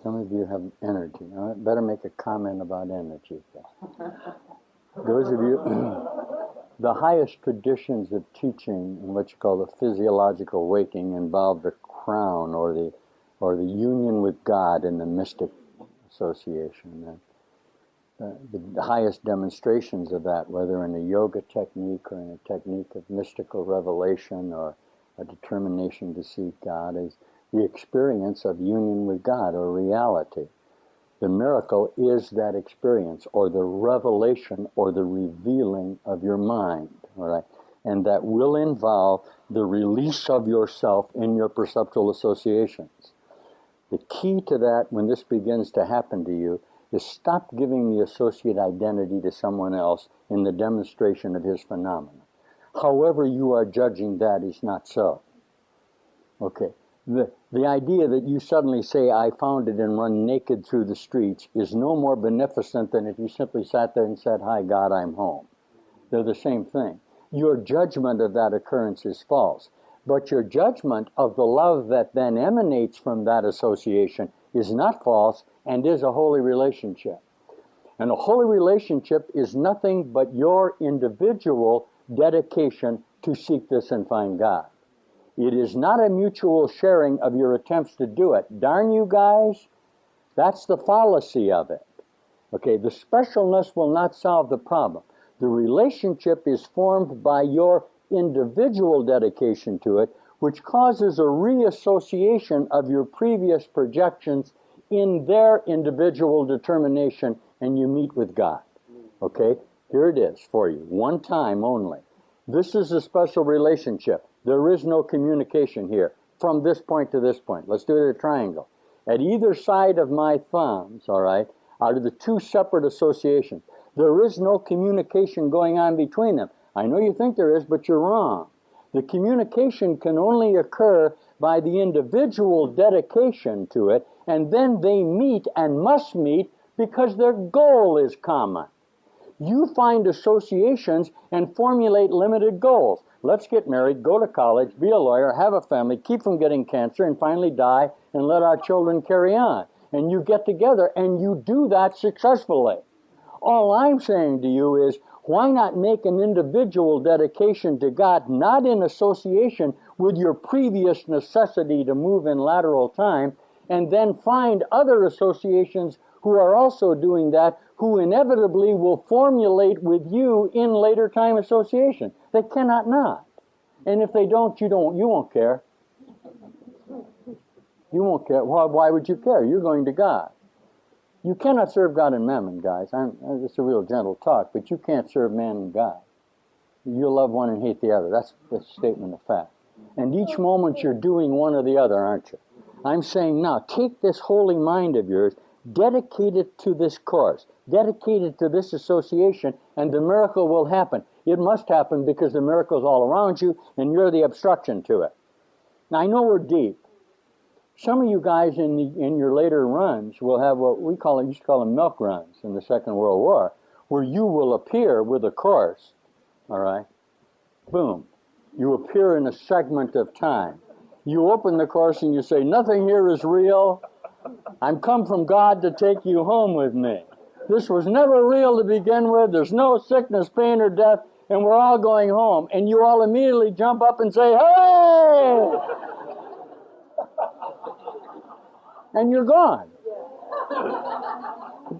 Some of you have energy. I better make a comment about energy. Those of you, the highest traditions of teaching in what you call the physiological waking involve the crown or the union with God in the mystic association. The highest demonstrations of that, whether in a yoga technique or in a technique of mystical revelation or a determination to seek God, is the experience of union with God or reality. The miracle is that experience or the revelation or the revealing of your mind, all right? And that will involve the release of yourself in your perceptual associations. The key to that, when this begins to happen to you, is stop giving the associate identity to someone else in the demonstration of his phenomena. However you are judging that is not so. Okay. The idea that you suddenly say, I found it and run naked through the streets is no more beneficent than if you simply sat there and said, hi, God, I'm home. They're the same thing. Your judgment of that occurrence is false. But your judgment of the love that then emanates from that association is not false and is a holy relationship. And a holy relationship is nothing but your individual dedication to seek this and find God. It is not a mutual sharing of your attempts to do it. Darn you guys, that's the fallacy of it. Okay, the specialness will not solve the problem. The relationship is formed by your individual dedication to it, which causes a reassociation of your previous projections in their individual determination, and you meet with God. Okay, here it is for you, one time only. This is a special relationship. There is no communication here from this point to this point. Let's do it at a triangle. At either side of my thumbs, all right, are the two separate associations. There is no communication going on between them. I know you think there is, but you're wrong. The communication can only occur by the individual dedication to it, and then they meet and must meet because their goal is common. You find associations and formulate limited goals. Let's get married, go to college, be a lawyer, have a family, keep from getting cancer, and finally die, and let our children carry on. And you get together, and you do that successfully. All I'm saying to you is, why not make an individual dedication to God, not in association with your previous necessity to move in lateral time, and then find other associations who are also doing that, who inevitably will formulate with you in later time association. They cannot not. And if they don't, you won't care. You won't care. Why would you care? You're going to God. You cannot serve God and mammon, guys. It's a real gentle talk, but you can't serve man and God. You'll love one and hate the other. That's a statement of fact. And each moment you're doing one or the other, aren't you? I'm saying now, take this holy mind of yours, dedicate it to this course, dedicate it to this association, and the miracle will happen. It must happen because the miracle's all around you, and you're the obstruction to it. Now, I know we're deep. Some of you guys in your later runs will have what we used to call them milk runs in the Second World War, where you will appear with a course, all right? Boom. You appear in a segment of time. You open the course and you say, nothing here is real. I'm come from God to take you home with me. This was never real to begin with. There's no sickness, pain, or death, and we're all going home. And you all immediately jump up and say, hey! And you're gone.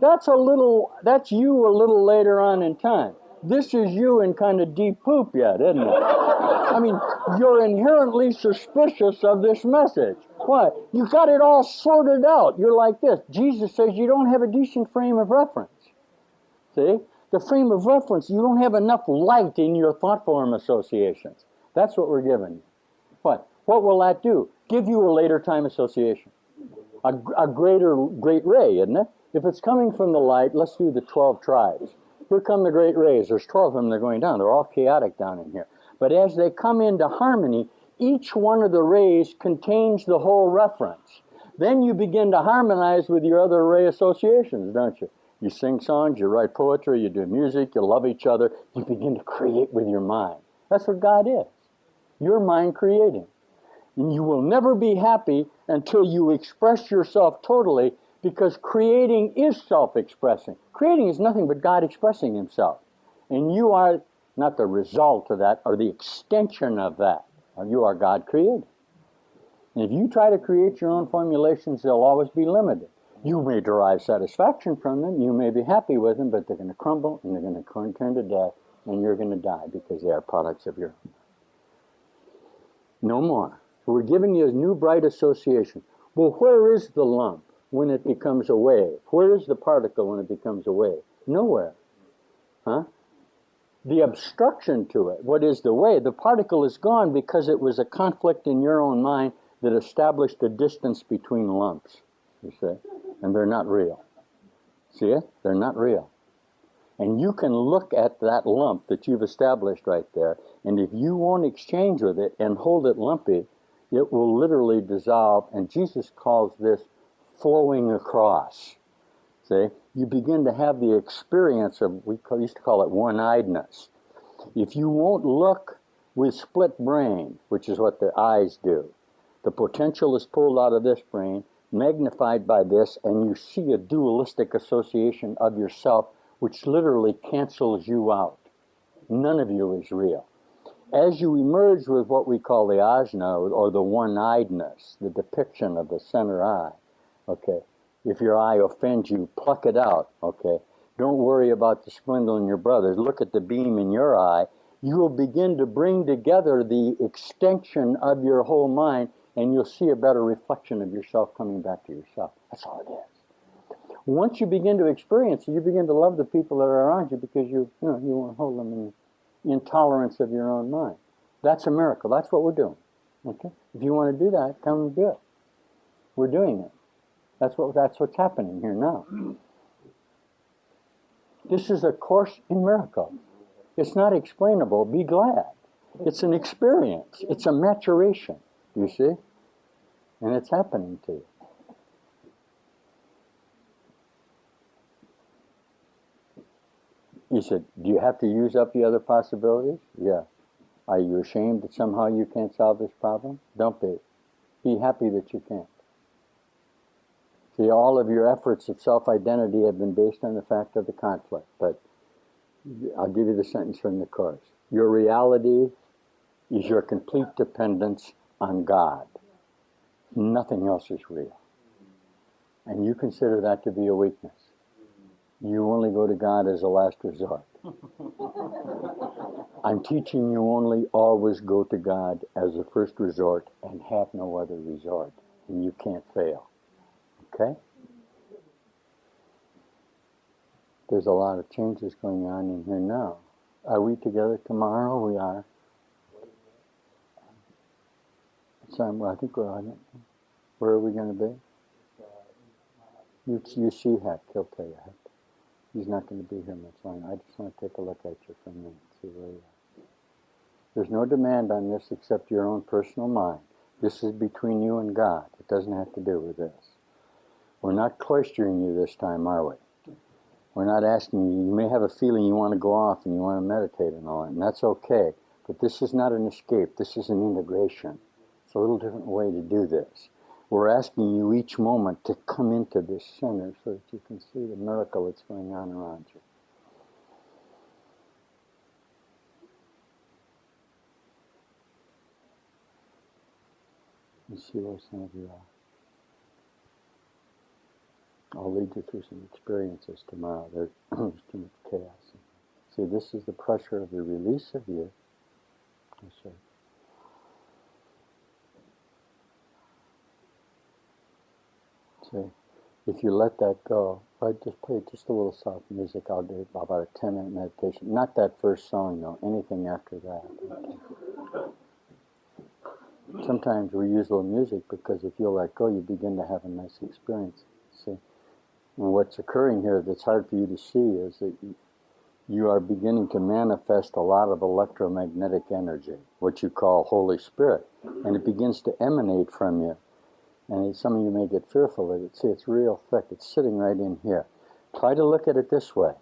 That's you a little later on in time. This is you in kind of deep poop yet, isn't it? I mean, you're inherently suspicious of this message. Why? You got it all sorted out. You're like this. Jesus says you don't have a decent frame of reference. See? The frame of reference, you don't have enough light in your thought form associations. That's what we're giving you. What? What will that do? Give you a later time association. A great ray, isn't it? If it's coming from the light, let's do the 12 tribes. Here come the great rays. There's 12 of them. They're going down. They're all chaotic down in here. But as they come into harmony, each one of the rays contains the whole reference. Then you begin to harmonize with your other ray associations, don't you? You sing songs, you write poetry, you do music, you love each other. You begin to create with your mind. That's what God is. Your mind creating. And you will never be happy until you express yourself totally Because creating is self-expressing. Creating is nothing but God expressing himself. And you are not the result of that or the extension of that. You are God created. And if you try to create your own formulations, they'll always be limited. You may derive satisfaction from them, you may be happy with them, but they're going to crumble and they're going to turn to death, and you're going to die because they are products of your own. No more. So we're giving you a new bright association. Well, where is the lump when it becomes a wave? Where is the particle when it becomes a wave? Nowhere. Huh? The obstruction to it, what is the wave? The particle is gone because it was a conflict in your own mind that established a distance between lumps, you see? And they're not real. See it? They're not real. And you can look at that lump that you've established right there, and if you won't exchange with it and hold it lumpy, it will literally dissolve, and Jesus calls this flowing across. See? You begin to have the experience of, used to call it one-eyedness. If you won't look with split brain, which is what the eyes do, the potential is pulled out of this brain, magnified by this, and you see a dualistic association of yourself, which literally cancels you out. None of you is real. As you emerge with what we call the ajna, or the one-eyedness, the depiction of the center eye, okay, if your eye offends you, pluck it out, okay? Don't worry about the spindle in your brother's. Look at the beam in your eye. You will begin to bring together the extension of your whole mind, and you'll see a better reflection of yourself coming back to yourself. That's all it is. Once you begin to experience it, you begin to love the people that are around you because you won't hold them in the intolerance of your own mind. That's a miracle. That's what we're doing. Okay? If you want to do that, come and do it. We're doing it. That's what's happening here now. This is a course in miracle. It's not explainable. Be glad. It's an experience. It's a maturation. You see? And it's happening to you. You said, do you have to use up the other possibilities? Yeah. Are you ashamed that somehow you can't solve this problem? Don't be. Be happy that you can't. See, all of your efforts of self-identity have been based on the fact of the conflict. But I'll give you the sentence from the Course. Your reality is your complete dependence on God. Nothing else is real. And you consider that to be a weakness. You only go to God as a last resort. I'm teaching you only always go to God as a first resort and have no other resort. And you can't fail. Okay? There's a lot of changes going on in here now. Are we together tomorrow? We are. So I think we're on it. Where are we going to be? You see Heck. He'll tell you Heck. He's not going to be here much longer. I just want to take a look at you for a minute, see where you are. There's no demand on this except your own personal mind. This is between you and God. It doesn't have to do with this. We're not cloistering you this time, are we? We're not asking you. You may have a feeling you want to go off and you want to meditate and all that, and that's okay. But this is not an escape. This is an integration. It's a little different way to do this. We're asking you each moment to come into this center so that you can see the miracle that's going on around you. You see where some of you are. I'll lead you through some experiences tomorrow. There's too much chaos. See, this is the pressure of the release of you. See. See, if you let that go, I just play just a little soft music. I'll do about a 10-minute meditation. Not that first song, though. Anything after that. Okay. Sometimes we use a little music because if you let go, you begin to have a nice experience. See. And what's occurring here that's hard for you to see is that you are beginning to manifest a lot of electromagnetic energy, what you call Holy Spirit, and it begins to emanate from you. And some of you may get fearful of it. See, it's real thick. It's sitting right in here. Try to look at it this way.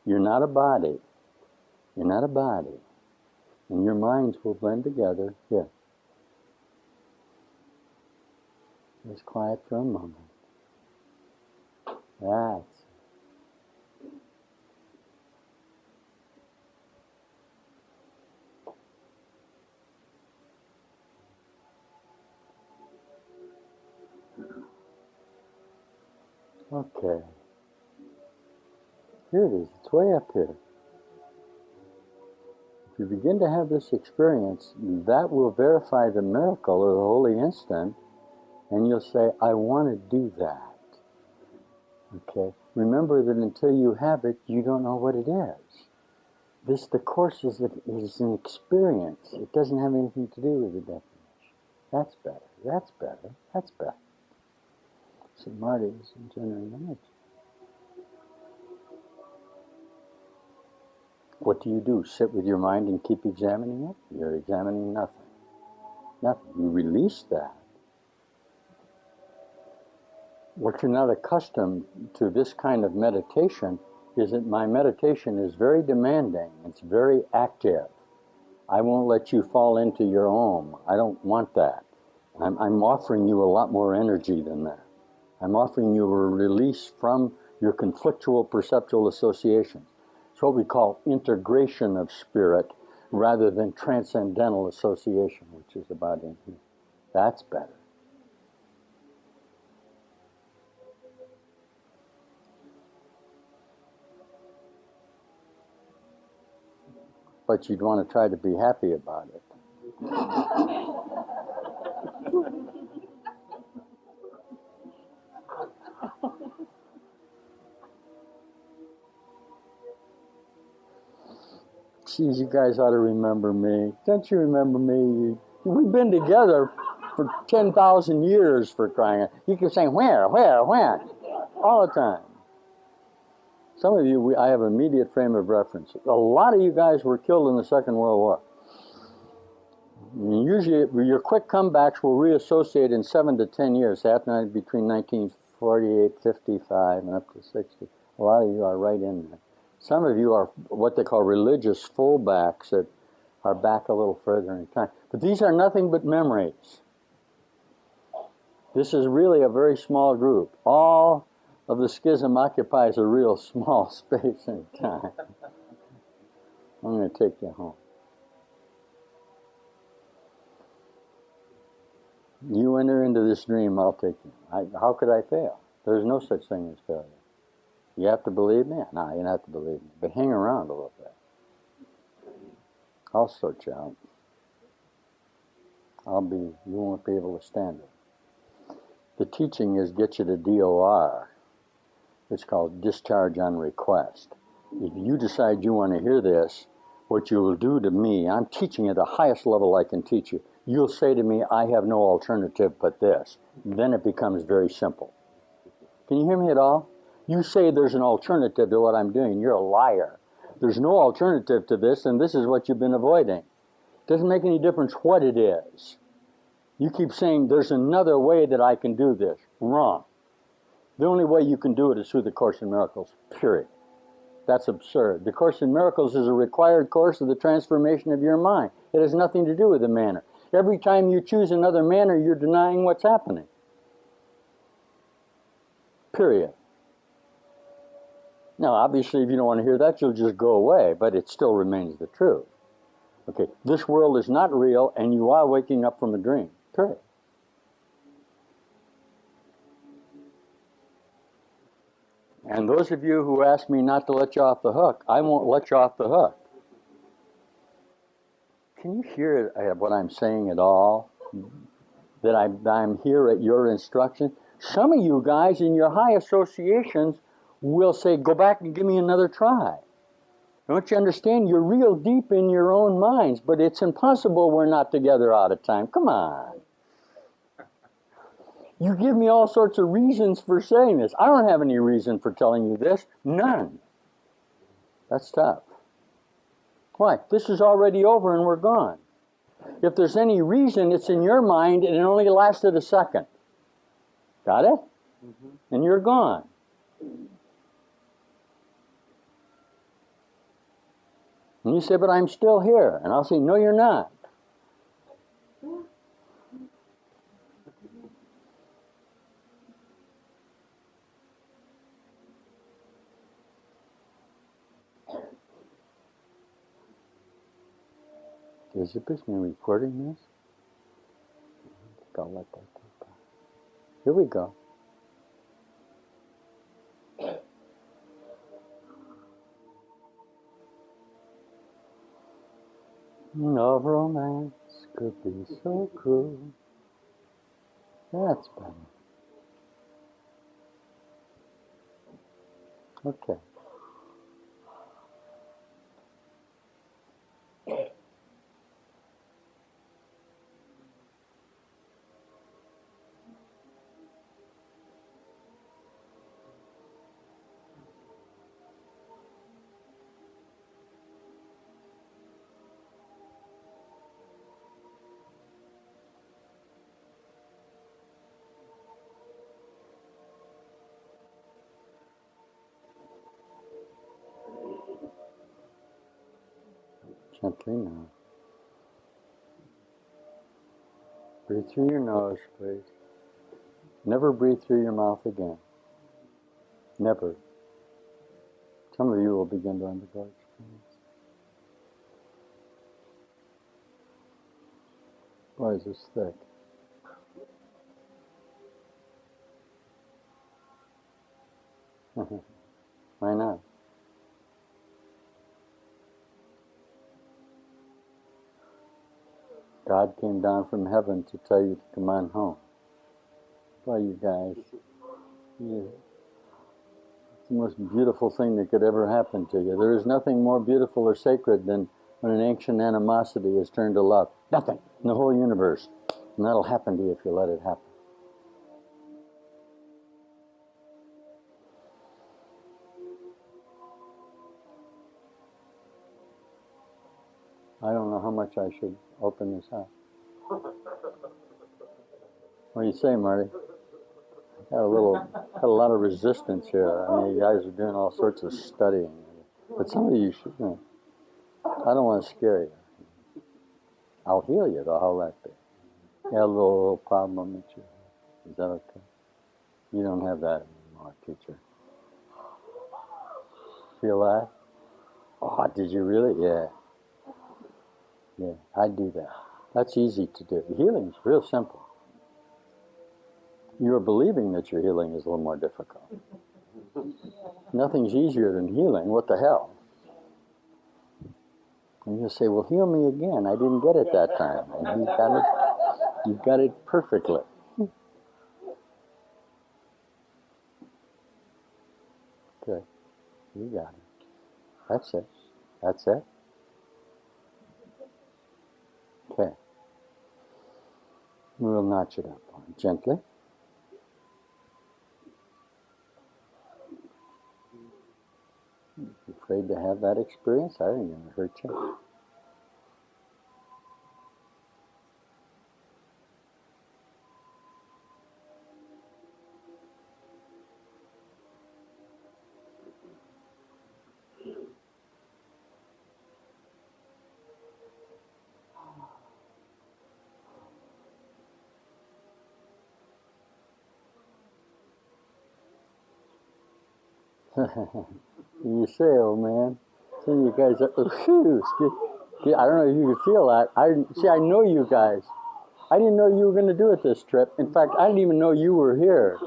You're not a body. You're not a body. And your minds will blend together. Here. Just quiet for a moment. That's okay. Here it is. It's way up here. If you begin to have this experience, that will verify the miracle or the holy instant, and you'll say, I want to do that. Okay? Remember that until you have it, you don't know what it is. The Course is an experience. It doesn't have anything to do with the definition. That's better. That's better. That's better. So Marty is generating image. What do? Sit with your mind and keep examining it? You're examining nothing. Nothing. You release that. What you're not accustomed to this kind of meditation is that my meditation is very demanding. It's very active. I won't let you fall into your own. I don't want that. I'm offering you a lot more energy than that. I'm offering you a release from your conflictual perceptual associations. It's what we call integration of spirit rather than transcendental association, which is about in here. That's better. But you'd want to try to be happy about it. Geez, you guys ought to remember me. Don't you remember me? We've been together for 10,000 years, for crying out. You keep saying, where, all the time. Some of you, I have an immediate frame of reference. A lot of you guys were killed in the Second World War. Usually, your quick comebacks will reassociate in 7 to 10 years, happening between 1948, 55, and up to 60. A lot of you are right in there. Some of you are what they call religious fullbacks that are back a little further in time. But these are nothing but memories. This is really a very small group. All of the schism occupies a real small space in time. I'm going to take you home. You enter into this dream, I'll take you. How could I fail? There's no such thing as failure. You have to believe me? No, you don't have to believe me. But hang around a little bit. I'll sort you out. You won't be able to stand it. The teaching is get you to DOR. It's called discharge on request. If you decide you want to hear this, what you will do to me, I'm teaching at the highest level I can teach you. You'll say to me, I have no alternative but this. Then it becomes very simple. Can you hear me at all? You say there's an alternative to what I'm doing. You're a liar. There's no alternative to this, and this is what you've been avoiding. It doesn't make any difference what it is. You keep saying there's another way that I can do this. Wrong. The only way you can do it is through the Course in Miracles, period. That's absurd. The Course in Miracles is a required course of the transformation of your mind. It has nothing to do with the manner. Every time you choose another manner, you're denying what's happening. Period. Now, obviously, if you don't want to hear that, you'll just go away, but it still remains the truth. Okay, this world is not real, and you are waking up from a dream. Period. And those of you who ask me not to let you off the hook, I won't let you off the hook. Can you hear what I'm saying at all? That I'm here at your instruction? Some of you guys in your high associations will say, go back and give me another try. Don't you understand? You're real deep in your own minds, but it's impossible we're not together all the time. Come on. You give me all sorts of reasons for saying this. I don't have any reason for telling you this. None. That's tough. Why? This is already over and we're gone. If there's any reason, it's in your mind and it only lasted a second. Got it? Mm-hmm. And you're gone. And you say, but I'm still here. And I'll say, no, you're not. Is it business recording this? I think I'll let that take. Here we go. No romance could be so cruel. That's better. Okay. Gently now. Breathe through your nose, please. Never breathe through your mouth again. Never. Some of you will begin to undergo experience. Why is this thick? Why not? God came down from heaven to tell you to come on home. Why, you guys? Yeah. It's the most beautiful thing that could ever happen to you. There is nothing more beautiful or sacred than when an ancient animosity is turned to love. Nothing in the whole universe. And that'll happen to you if you let it happen. I don't know how much I should open this up. What do you say, Marty? Got a lot of resistance here. I mean, you guys are doing all sorts of studying. But some of you should, you know, I don't want to scare you. I'll heal you, though. How'll that be? You have a little problem with you. Is that okay? You don't have that anymore, teacher. Feel that? Oh, did you really? Yeah. Yeah, I do that. That's easy to do. Healing is real simple. You're believing that your healing is a little more difficult. Nothing's easier than healing. What the hell? And you say, well, heal me again. I didn't get it that time. And you got it perfectly. Good. You got it. That's it. That's it. Okay. We'll notch it up gently. Afraid to have that experience? I ain't gonna hurt you. You say, oh man, some of you guys are, I don't know if you can feel that. I know you guys. I didn't know you were going to do it this trip. In fact, I didn't even know you were here.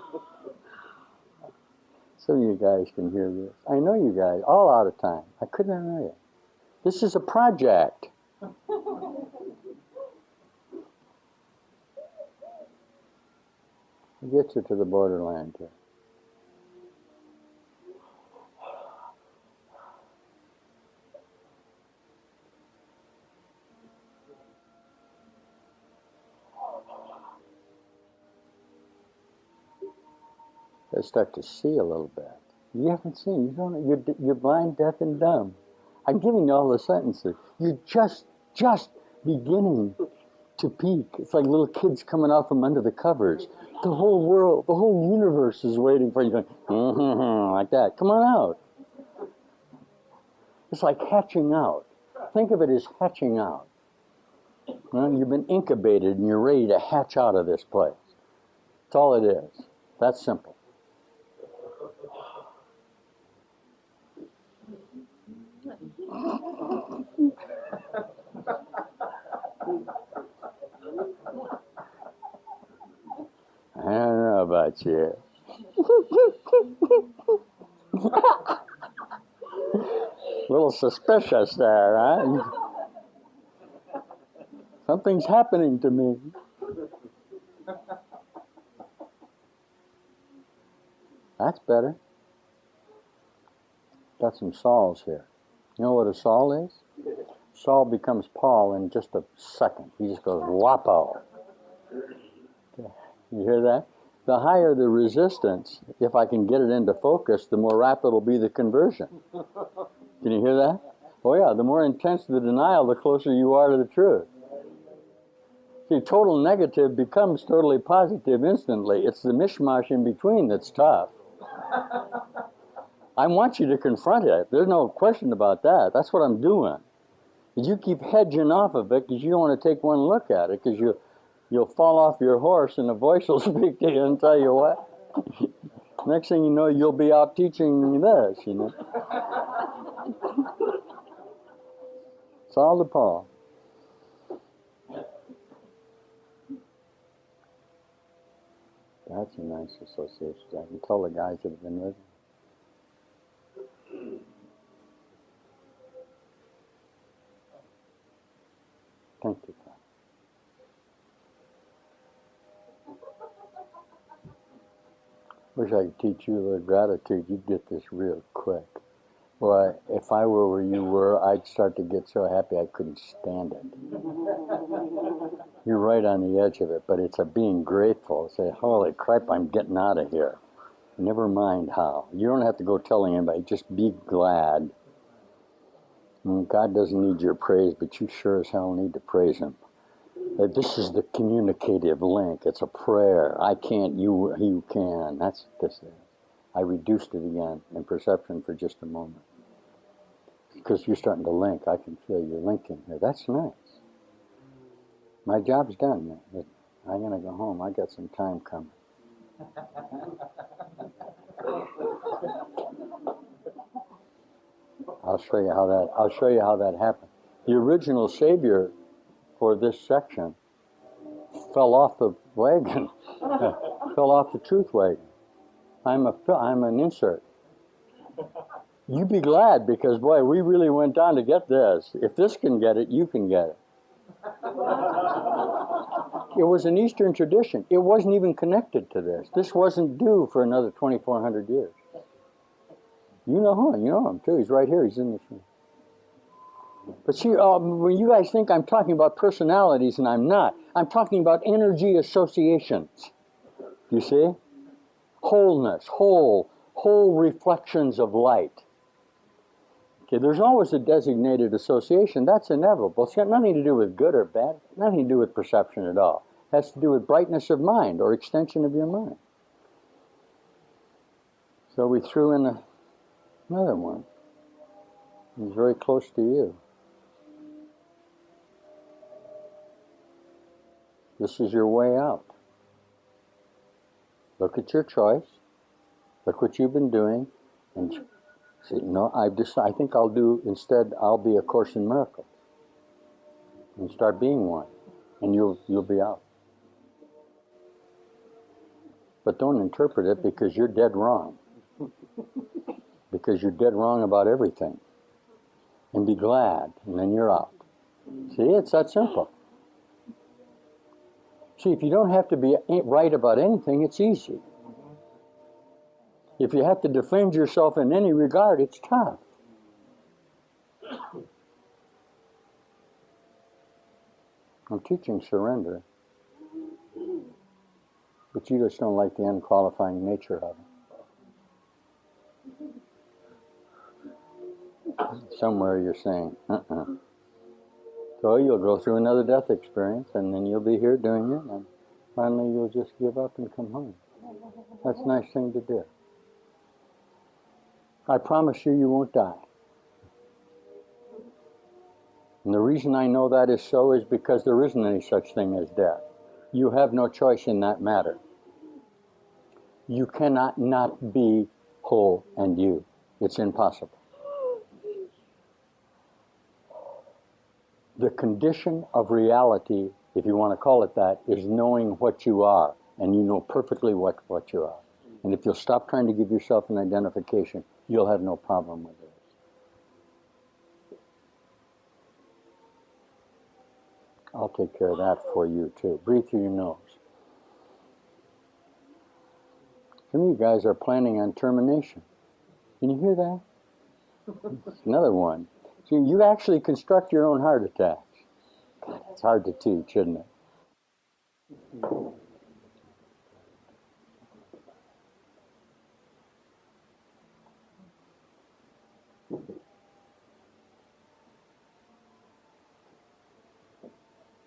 Some of you guys can hear this. I know you guys, all out of time. I couldn't know you. This is a project. I'll get you to the borderland here. I start to see a little bit. You haven't seen. You don't. You're blind, deaf, and dumb. I'm giving you all the sentences. You're just beginning to peek. It's like little kids coming out from under the covers. The whole world, the whole universe is waiting for you, going like that. Come on out. It's like hatching out. Think of it as hatching out. Well, you've been incubated and you're ready to hatch out of this place. That's all it is. That's simple. I don't know about you. A little suspicious there, huh? Something's happening to me. That's better. Got some Sauls here. You know what a Saul is? Saul becomes Paul in just a second. He just goes whoppo. You hear that? The higher the resistance, if I can get it into focus, the more rapid will be the conversion. Can you hear that? Oh yeah, the more intense the denial, the closer you are to the truth. See, total negative becomes totally positive instantly. It's the mishmash in between that's tough. I want you to confront it. There's no question about that. That's what I'm doing. You keep hedging off of it because you don't want to take one look at it because you'll fall off your horse and the voice will speak to you and tell you what. Next thing you know, you'll be out teaching this, you know. Saul to Paul. That's a nice association. I can tell the guys that have been with me. Thank you, Tom. Wish I could teach you a little gratitude. You'd get this real quick. Well, if I were where you were, I'd start to get so happy I couldn't stand it. You're right on the edge of it, but it's a being grateful. Say, holy crap, I'm getting out of here. Never mind how. You don't have to go telling anybody. Just be glad. God doesn't need your praise, but you sure as hell need to praise Him. This is the communicative link. It's a prayer. I can't, you can. That's what this is. I reduced it again in perception for just a moment. Because you're starting to link. I can feel you linking here. That's nice. My job's done, man. I'm going to go home. I got some time coming. I'll show you how that happened. The original Savior for this section fell off the wagon. Fell off the truth wagon. I'm an insert. You be glad because, boy, we really went down to get this. If this can get it, you can get it. It was an Eastern tradition. It wasn't even connected to this. This wasn't due for another 2,400 years. You know him too. He's right here. He's in this room. But see, when you guys think I'm talking about personalities, and I'm not. I'm talking about energy associations. You see? Wholeness, whole reflections of light. Okay, there's always a designated association. That's inevitable. It's got nothing to do with good or bad. Nothing to do with perception at all. It has to do with brightness of mind or extension of your mind. So we threw in another one. He's very close to you. This is your way out. Look at your choice. Look what you've been doing. And say, no, I think I'll be a Course in Miracles. And start being one. And you'll be out. But don't interpret it because you're dead wrong. Because you're dead wrong about everything. And be glad, and then you're out. See, it's that simple. See, if you don't have to be right about anything, it's easy. If you have to defend yourself in any regard, it's tough. I'm teaching surrender, but you just don't like the unqualifying nature of it. Somewhere you're saying, So you'll go through another death experience, and then you'll be here doing it, and finally you'll just give up and come home. That's a nice thing to do. I promise you won't die. And the reason I know that is so is because there isn't any such thing as death. You have no choice in that matter. You cannot not be whole and you. It's impossible. The condition of reality, if you want to call it that, is knowing what you are, and you know perfectly what you are. And if you'll stop trying to give yourself an identification, you'll have no problem with it. I'll take care of that for you too. Breathe through your nose. Some of you guys are planning on termination. Can you hear that? Another one. See, you actually construct your own heart attacks. God, it's hard to teach, isn't it?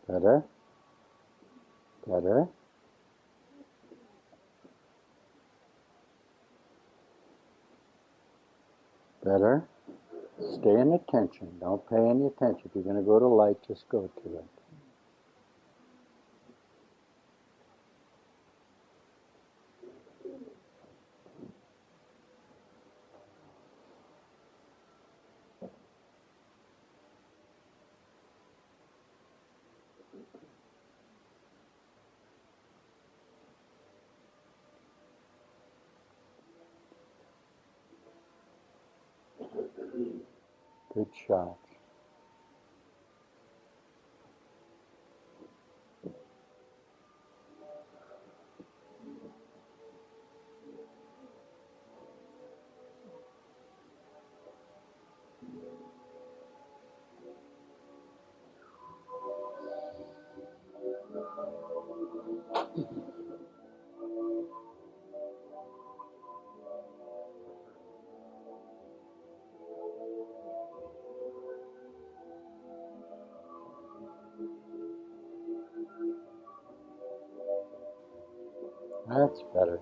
Better. Better. Better. Stay in attention. Don't pay any attention. If you're going to go to light, just go to it. Good shot. That's better.